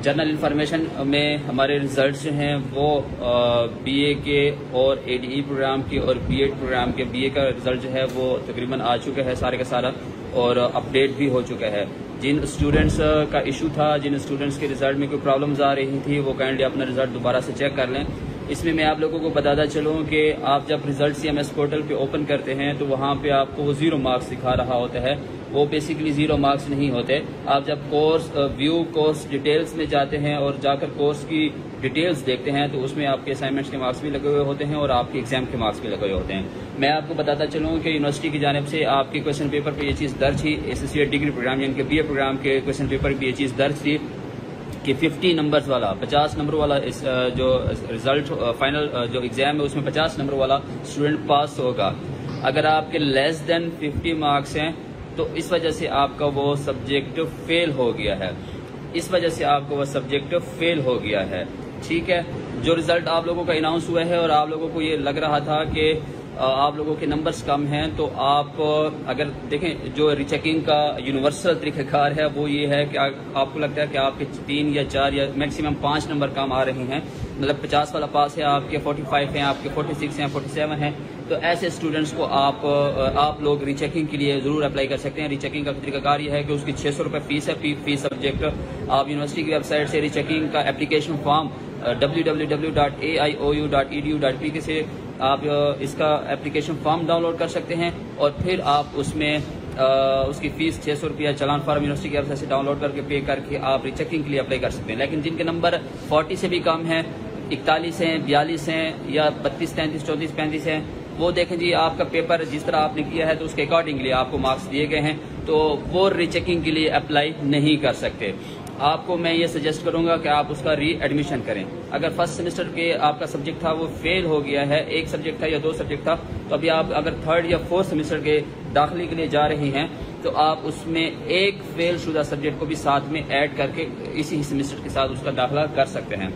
General information में हमारे results जो हैं वो बीए के और एडीई प्रोग्राम के और बीएड प्रोग्राम के बीए का रिजल्ट जो है वो तकरीबन आ चुका है सारे का सारा, और अपडेट भी हो चुका है। जिन स्टूडेंट्स का इशू था, जिन स्टूडेंट्स के रिजल्ट में कोई प्रॉब्लम्स आ रही थी, वो काइंडली अपना रिजल्ट दोबारा से चेक कर लें। इसमें मैं आप लोगों को बताता चलूँ कि आप जब रिजल्ट CMS पोर्टल पे ओपन करते हैं तो वहाँ पे आपको वो 0 मार्क्स दिखा रहा होता है। वो बेसिकली 0 मार्क्स नहीं होते। आप जब व्यू कोर्स डिटेल्स में जाते हैं और जाकर कोर्स की डिटेल्स देखते हैं तो उसमें आपके असाइनमेंट्स के मार्क्स भी लगे हुए होते हैं और आपके एग्जाम के मार्क्स भी लगे हुए होते हैं। मैं आपको बताता चलूँ कि यूनिवर्सिटी की जानिब से आपके क्वेश्चन पेपर पर ये चीज़ दर्ज थी, एसोसिएट डिग्री प्रोग्राम यानी कि BA प्रोग्राम के क्वेश्चन पेपर पर ये चीज़ दर्ज थी कि 50 नंबर्स वाला, 50 नंबर वाला इस जो रिजल्ट फाइनल जो एग्जाम है उसमें 50 नंबर वाला स्टूडेंट पास होगा। अगर आपके लेस देन 50 मार्क्स हैं तो इस वजह से आपका वो सब्जेक्ट फेल हो गया है, इस वजह से आपको वो सब्जेक्ट फेल हो गया है। ठीक है, जो रिजल्ट आप लोगों का अनाउंस हुआ है और आप लोगों को ये लग रहा था कि आप लोगों के नंबर्स कम हैं, तो आप अगर देखें जो रीचेकिंग का यूनिवर्सल तरीक़ाकार है वो ये है कि आपको लगता है कि आपके 3 या 4 या मैक्सिमम 5 नंबर कम आ रहे हैं, मतलब 50 वाला पास है, आपके 45 हैं, आपके 46 हैं, 47 हैं, तो ऐसे स्टूडेंट्स को आप लोग रीचेकिंग के लिए ज़रूर अप्लाई कर सकते हैं। रीचेकिंग का तरीक़ाकार ये है कि उसकी 600 रुपये फीस है, फी सब्जेक्ट। आप यूनिवर्सिटी की वेबसाइट से रीचेकिंग का एप्लीकेशन फॉर्म www.aiou.edu.pk से आप इसका एप्लीकेशन फॉर्म डाउनलोड कर सकते हैं और फिर आप उसमें उसकी फ़ीस 600 रुपया चालान फॉर्म यूनिवर्सिटी की वेबसाइट से डाउनलोड करके पे करके आप रीचेकिंग के लिए अप्लाई कर सकते हैं। लेकिन जिनके नंबर 40 से भी कम हैं, 41 हैं, 42 हैं या 32, 33, 34, 35 हैं, वो देखें जी आपका पेपर जिस तरह आपने किया है तो उसके अकॉर्डिंगली आपको मार्क्स दिए गए हैं, तो वो रीचेकिंग के लिए अप्लाई नहीं कर सकते। आपको मैं ये सजेस्ट करूंगा कि आप उसका री एडमिशन करें। अगर फर्स्ट सेमेस्टर के आपका सब्जेक्ट था वो फेल हो गया है, एक सब्जेक्ट था या 2 सब्जेक्ट था, तो अभी आप अगर 3rd या 4th सेमेस्टर के दाखिले के लिए जा रहे हैं तो आप उसमें एक फेल शुदा सब्जेक्ट को भी साथ में ऐड करके इसी सेमेस्टर के साथ उसका दाखिला कर सकते हैं।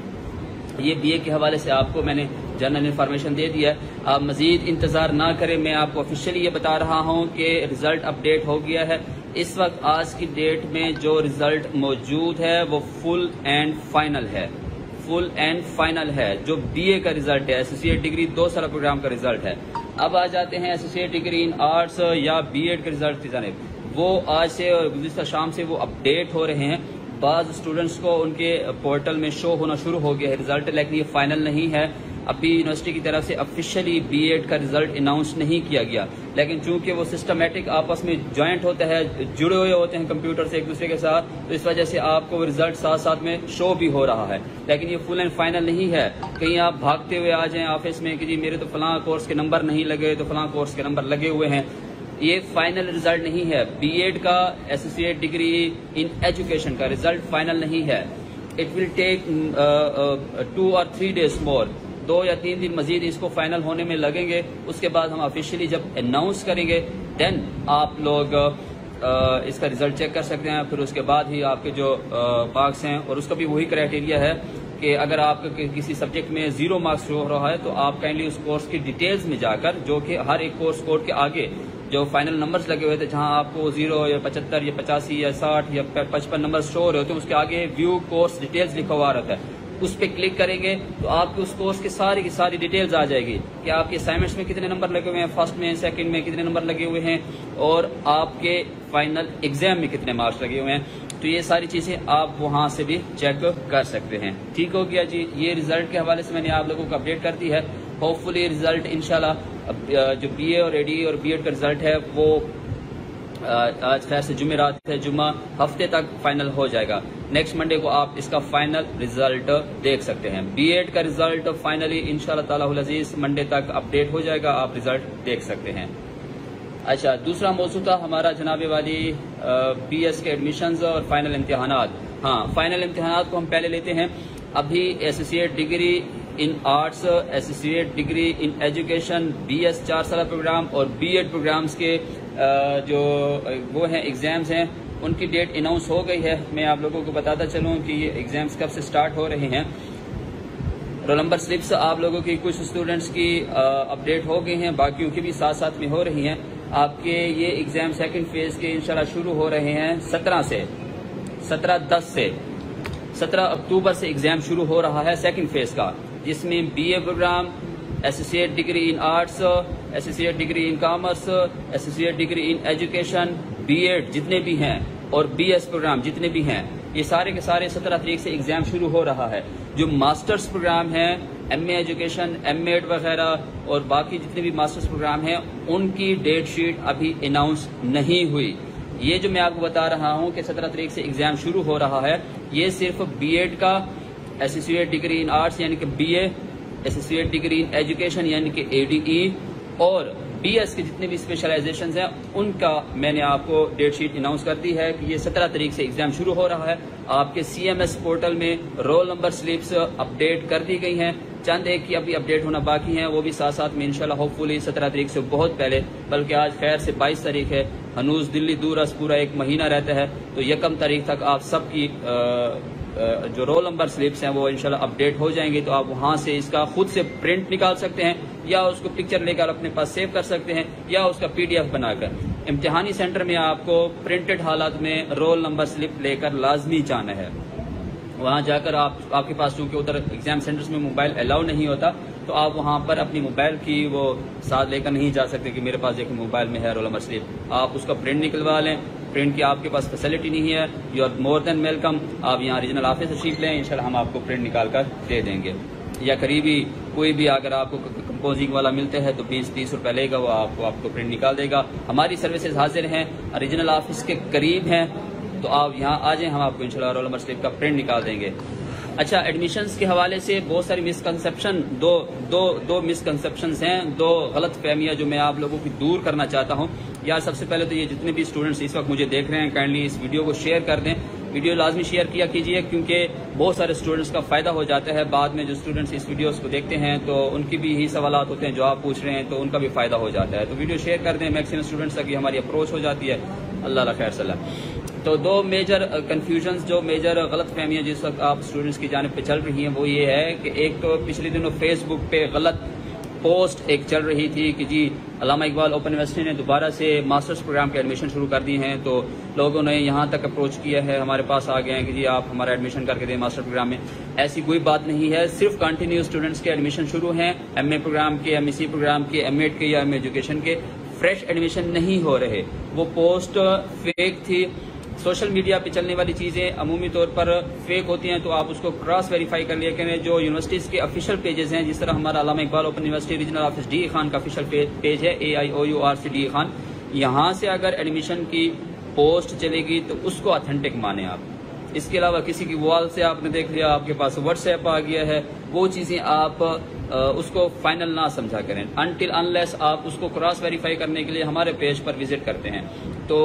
ये BA के हवाले से आपको मैंने जनरल इन्फॉर्मेशन दे दिया है। आप मजीद इंतज़ार ना करें, मैं आपको ऑफिशियली ये बता रहा हूँ कि रिज़ल्ट अपडेट हो गया है। इस वक्त आज की डेट में जो रिज़ल्ट मौजूद है वो फुल एंड फाइनल है, फुल एंड फाइनल है। जो BA का रिज़ल्ट है, एसोसिएट डिग्री 2 साल प्रोग्राम का रिज़ल्ट है। अब आ जाते हैं एसोसिएट डिग्री इन आर्ट्स या BEd के रिज़ल्ट की जानिब। वो आज से और गुज़िश्ता शाम से वो अपडेट हो रहे हैं। बाज़ स्टूडेंट्स को उनके पोर्टल में शो होना शुरू हो गया है रिज़ल्ट, लेकिन ये फाइनल नहीं है। अभी यूनिवर्सिटी की तरफ से ऑफिशियली BEd का रिजल्ट अनाउंस नहीं किया गया, लेकिन चूंकि वो सिस्टमेटिक आपस में ज्वाइंट होता है, जुड़े हुए होते हैं कंप्यूटर से एक दूसरे के साथ, तो इस वजह से आपको रिजल्ट साथ साथ में शो भी हो रहा है। लेकिन ये फुल एंड फाइनल नहीं है। कहीं आप भागते हुए आ जाएं ऑफिस में कि जी मेरे तो फलां कोर्स के नंबर नहीं लगे, तो फलां कोर्स के नंबर लगे हुए हैं। ये फाइनल रिजल्ट नहीं है। BEd का एसोसिएट डिग्री इन एजुकेशन का रिजल्ट फाइनल नहीं है। It will take 2 or 3 days more, 2 या 3 दिन मजीद इसको फाइनल होने में लगेंगे। उसके बाद हम ऑफिशियली जब अनाउंस करेंगे देन आप लोग इसका रिजल्ट चेक कर सकते हैं। फिर उसके बाद ही आपके जो मार्क्स हैं, और उसका भी वही क्राइटेरिया है कि अगर आपके किसी सब्जेक्ट में 0 मार्क्स शो हो रहा है तो आप काइंडली उस कोर्स की डिटेल्स में जाकर, जो कि हर एक कोर्स कोड के आगे जो फाइनल नंबर्स लगे हुए थे, जहां आपको 0 या 75 या 85 या 60 या 55 नंबर शो हो रहे होते हैं, उसके आगे व्यू कोर्स डिटेल्स लिखा हुआ रहता है। उस पर क्लिक करेंगे तो आपको उस कोर्स की सारी डिटेल्स आ जाएगी कि आपके असाइनमेंट्स में कितने नंबर लगे हुए हैं, फर्स्ट में, सेकंड में कितने नंबर लगे हुए हैं, और आपके फाइनल एग्जाम में कितने मार्क्स लगे हुए हैं। तो ये सारी चीज़ें आप वहाँ से भी चेक कर सकते हैं। ठीक हो गया जी। ये रिजल्ट के हवाले से मैंने आप लोगों को अपडेट कर दी है। होपफुली रिजल्ट इंशाल्लाह जो BA और AD और BEd का रिजल्ट है वो आज खैर से जुमेरात है, जुम्मा हफ्ते तक फाइनल हो जाएगा। नेक्स्ट मंडे को आप इसका फाइनल रिजल्ट देख सकते हैं। BEd का रिजल्ट फाइनली इंशाल्लाह ताला अजीज मंडे तक अपडेट हो जाएगा, आप रिजल्ट देख सकते हैं। अच्छा, दूसरा मौजू था हमारा जनाबे वाली BS के एडमिशंस और फाइनल इम्तिहानात। हाँ, फाइनल इम्तिहानात को हम पहले लेते हैं। अभी associate degree in arts, associate degree in education, BS 4 साल प्रोग्राम और BEd प्रोग्राम्स के जो वो हैं एग्ज़ाम्स हैं, उनकी डेट अनाउंस हो गई है। मैं आप लोगों को बताता चलूँ कि ये एग्ज़ाम्स कब से स्टार्ट हो रहे हैं। रोल नंबर स्लिप्स आप लोगों की कुछ स्टूडेंट्स की अपडेट हो गई हैं, बाकियों की भी साथ साथ में हो रही हैं। आपके ये एग्ज़ाम सेकंड फेज़ के इंशाल्लाह शुरू हो रहे हैं 17/10 से 17 अक्टूबर से एग्जाम शुरू हो रहा है सेकंड फेज का, जिसमें BA program, associate degree in arts, associate degree in commerce, associate degree in education, B.Ed जितने भी हैं और BS प्रोग्राम जितने भी हैं, ये सारे के सारे 17 तारीख से एग्जाम शुरू हो रहा है। जो मास्टर्स प्रोग्राम हैं, MA एजुकेशन, M.Ed वगैरह और बाकी जितने भी मास्टर्स प्रोग्राम हैं, उनकी डेट शीट अभी अनाउंस नहीं हुई। ये जो मैं आपको बता रहा हूँ कि 17 तारीख से एग्जाम शुरू हो रहा है, ये सिर्फ B.Ed का, एसोसिएट डिग्री इन आर्ट्स यानी कि BA, associate degree in education यानी कि ADE और BS के जितने भी स्पेशलाइजेशन हैं, उनका मैंने आपको डेट शीट अनाउंस कर दी है कि ये 17 तारीख से एग्जाम शुरू हो रहा है। आपके CMS पोर्टल में रोल नंबर स्लिप्स अपडेट कर दी गई हैं, चंद एक की अभी अपडेट होना बाकी हैं, वो भी साथ साथ में इंशाल्लाह होपफुली 17 तारीख से बहुत पहले, बल्कि आज खैर से 22 तारीख है, हनूज दिल्ली दूर पूरा एक महीना रहता है, तो 1 तारीख तक आप सबकी जो रोल नंबर स्लिप्स हैं वो इंशाल्लाह अपडेट हो जाएंगे। तो आप वहां से इसका खुद से प्रिंट निकाल सकते हैं या उसको पिक्चर लेकर अपने पास सेव कर सकते हैं या उसका PDF बनाकर। इम्तिहानी सेंटर में आपको प्रिंटेड हालात में रोल नंबर स्लिप लेकर लाजमी जाना है। वहां जाकर आपके पास चूंकि उधर एग्जाम सेंटर्स में मोबाइल अलाउ नहीं होता, तो आप वहां पर अपनी मोबाइल की वो साथ लेकर नहीं जा सकते कि मेरे पास देखिए मोबाइल में है रोल नंबर स्लिप। आप उसका प्रिंट निकलवा लें। प्रिंट की आपके पास फैसिलिटी नहीं है, you are more than welcome. आप यहाँ रीजनल ऑफिस से तशरीफ लें, इंशाल्लाह हम आपको प्रिंट निकाल कर दे देंगे। या करीबी कोई भी अगर आपको कंपोजिंग वाला मिलते हैं तो 20-30 रुपए लेगा, वो आपको प्रिंट निकाल देगा। हमारी सर्विसेज हाजिर हैं, रीजनल ऑफिस के करीब हैं, तो आप यहाँ आ जाएं, हम आपको इंशाल्लाह रोल नंबर स्लिप का प्रिंट निकाल देंगे। अच्छा, एडमिशन्स के हवाले से बहुत सारी मिसकंसेप्शन, दो मिसकंसेप्शंस हैं, 2 गलत फहमियाँ जो मैं आप लोगों की दूर करना चाहता हूँ। यार सबसे पहले तो ये जितने भी स्टूडेंट्स इस वक्त मुझे देख रहे हैं, काइंडली इस वीडियो को शेयर कर दें। वीडियो लाजमी शेयर किया कीजिए, क्योंकि बहुत सारे स्टूडेंट्स का फायदा हो जाता है। बाद में जो स्टूडेंट्स इस वीडियोस को देखते हैं तो उनकी भी यही सवालात होते हैं जो आप पूछ रहे हैं, तो उनका भी फायदा हो जाता है। तो वीडियो शेयर कर दें, मैक्सिमम स्टूडेंट्स तक हमारी अप्रोच हो जाती है। अल्लाह खैर सलाह। तो 2 मेजर कन्फ्यूजन्स, जो मेजर गलत फहमियाँ जिस वक्त आप स्टूडेंट्स की जानिब पे चल रही हैं, वो ये है कि एक तो पिछले दिनों फेसबुक पे गलत पोस्ट एक चल रही थी कि जी अल्लामा इकबाल ओपन यूनिवर्सिटी ने दोबारा से मास्टर्स प्रोग्राम के एडमिशन शुरू कर दिए हैं। तो लोगों ने यहाँ तक अप्रोच किया है, हमारे पास आ गए हैं कि जी आप हमारा एडमिशन करके दें मास्टर प्रोग्राम में। ऐसी कोई बात नहीं है, सिर्फ कंटिन्यू स्टूडेंट्स के एडमिशन शुरू हैं, MA प्रोग्राम के, MEC प्रोग्राम के, M.Ed के या MA एजुकेशन के। फ्रेश एडमिशन नहीं हो रहे। वो पोस्ट फेक थी। सोशल मीडिया पे चलने वाली चीज़ें अमूमी तौर पर फेक होती हैं, तो आप उसको क्रॉस वेरीफाई कर लिया करें। जो यूनिवर्सिटीज़ के ऑफिशियल पेजेस हैं, जिस तरह हमारा Allama Iqbal open university regional office DE Khan का ऑफिशियल पेज है, AIOURC DE खान, यहाँ से अगर एडमिशन की पोस्ट चलेगी तो उसको ऑथेंटिक माने आप। इसके अलावा किसी की वॉल से आपने देख लिया, आपके पास व्हाट्सएप आ गया है, वो चीज़ें आप उसको फाइनल ना समझा करें अनटिल अनलेस आप उसको क्रॉस वेरीफाई करने के लिए हमारे पेज पर विजिट करते हैं। तो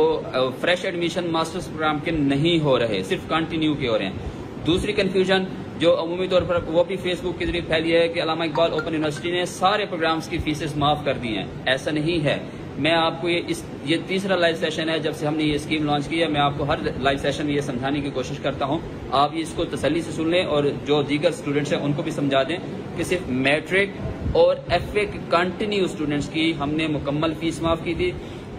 फ्रेश एडमिशन मास्टर्स प्रोग्राम के नहीं हो रहे, सिर्फ कंटिन्यू के हो रहे हैं। दूसरी कन्फ्यूजन जो अमूमी तौर पर वो भी फेसबुक के जरिए फैली है कि अल्लामा इकबाल ओपन यूनिवर्सिटी ने सारे प्रोग्राम्स की फीसेस माफ कर दी हैं। ऐसा नहीं है। मैं आपको ये तीसरा लाइव सेशन है जब से हमने ये स्कीम लॉन्च की है। मैं आपको हर लाइव सेशन में ये समझाने की कोशिश करता हूँ, आप ये इसको तसल्ली से सुन लें और जो दीगर स्टूडेंट्स हैं उनको भी समझा दें कि सिर्फ मैट्रिक और FA के कंटिन्यू स्टूडेंट्स की हमने मुकम्मल फीस माफ की थी।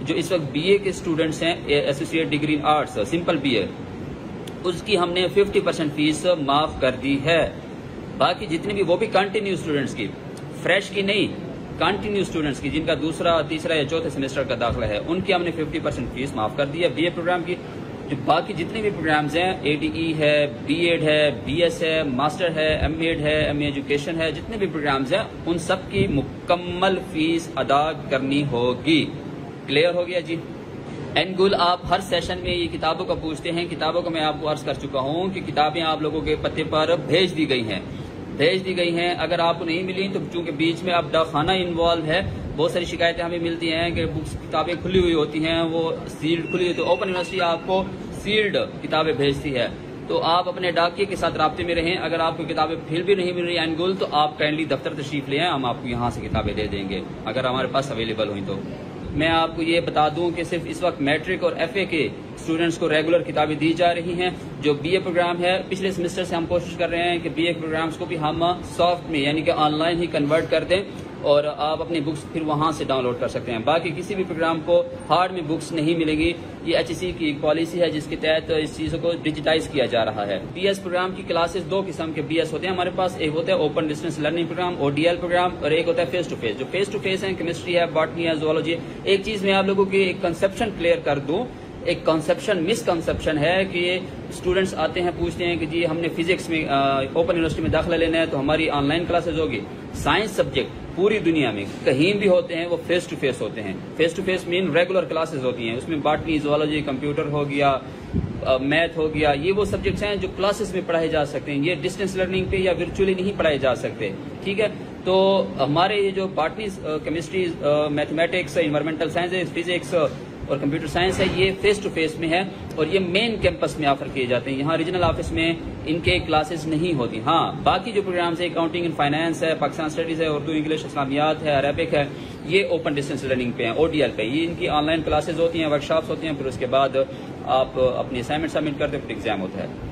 जो इस वक्त BA के स्टूडेंट्स हैं, associate degree in arts simple BA, उसकी हमने 50% फीस माफ कर दी है। बाकी जितनी भी, वो भी कंटिन्यू स्टूडेंट्स की, फ्रेश की नहीं, कंटिन्यू स्टूडेंट्स की जिनका दूसरा, तीसरा या चौथे सेमेस्टर का दाखिला है, उनकी हमने 50% फीस माफ कर दी है BA प्रोग्राम की। जो बाकी जितने भी प्रोग्राम्स हैं, ADE है, B.Ed है, BS है, मास्टर है, M.Ed है, MA एजुकेशन है, जितने भी प्रोग्राम्स हैं उन सब की मुकम्मल फीस अदा करनी होगी। क्लियर हो गया जी? एनगुल आप हर सेशन में ये किताबों का पूछते हैं। किताबों का मैं आपको अर्ज कर चुका हूँ कि किताबें आप लोगों के पते पर भेज दी गई हैं। अगर आपको नहीं मिली तो चूंकि बीच में अब डाकखाना इन्वॉल्व है, बहुत सारी शिकायतें हमें मिलती हैं कि बुक्स किताबें खुली हुई होती हैं, वो सील्ड खुली हुई, तो ओपन यूनिवर्सिटी आपको सील्ड किताबें भेजती है। तो आप अपने डाकिए के साथ राब्ते में रहें। अगर आपको किताबें फिर भी नहीं मिल रही एनगुल, तो आप काइंडली दफ्तर तशरीफ ले आएं, हम आपको यहाँ से किताबें दे देंगे अगर हमारे पास अवेलेबल हुई तो। मैं आपको ये बता दूं कि सिर्फ इस वक्त मैट्रिक और FA के स्टूडेंट्स को रेगुलर किताबें दी जा रही हैं। जो BA प्रोग्राम है, पिछले सेमेस्टर से हम कोशिश कर रहे हैं कि BA प्रोग्राम्स को भी हम सॉफ्ट में यानी कि ऑनलाइन ही कन्वर्ट कर दें। और आप अपनी बुक्स फिर वहां से डाउनलोड कर सकते हैं। बाकी किसी भी प्रोग्राम को हार्ड में बुक्स नहीं मिलेगी। ये HEC की पॉलिसी है जिसके तहत इस चीज़ों को डिजिटाइज किया जा रहा है। BS प्रोग्राम की क्लासेस दो किस्म के BS होते हैं हमारे पास। एक होता है open distance learning program ODL program, और एक होता है फेस टू फेस। जो फेस टू फेस है केमिस्ट्री है, बॉटनी है, जूलॉजी। एक चीज मैं आप लोगों की एक कंसेप्शन क्लियर कर दूं। एक कंसेप्शन मिसकंसेप्शन है कि स्टूडेंट्स आते हैं पूछते हैं कि जी हमने फिजिक्स में ओपन यूनिवर्सिटी में दाखिला लेना है तो हमारी ऑनलाइन क्लासेज होगी। साइंस सब्जेक्ट पूरी दुनिया में कहीं भी होते हैं वो फेस टू फेस होते हैं। Face to face mean regular classes होती हैं। उसमें बॉटनी, जूलॉजी, कंप्यूटर हो गया, मैथ हो गया, ये वो सब्जेक्ट्स हैं जो क्लासेस में पढ़ाए जा सकते हैं। ये डिस्टेंस लर्निंग पे या वर्चुअली नहीं पढ़ाए जा सकते। ठीक है, तो हमारे ये जो botany, chemistry, mathematics, environmental science, physics और कंप्यूटर साइंस है, ये फेस टू फेस में है और ये मेन कैंपस में ऑफर किए जाते हैं। यहाँ रीजनल ऑफिस में इनके क्लासेस नहीं होती। हाँ, बाकी जो प्रोग्राम्स है, अकाउंटिंग एंड फाइनेंस है, पाकिस्तान स्टडीज है, उर्दू, इंग्लिश, इस्लामियात है, अरबिक है, ये ओपन डिस्टेंस लर्निंग पे है, ODL पे। ये इनकी ऑनलाइन क्लासेज होती हैं, वर्कशॉप्स होती हैं, फिर उसके बाद आप अपनी असाइनमेंट सबमिट करते हैं, फिर एग्जाम होता है।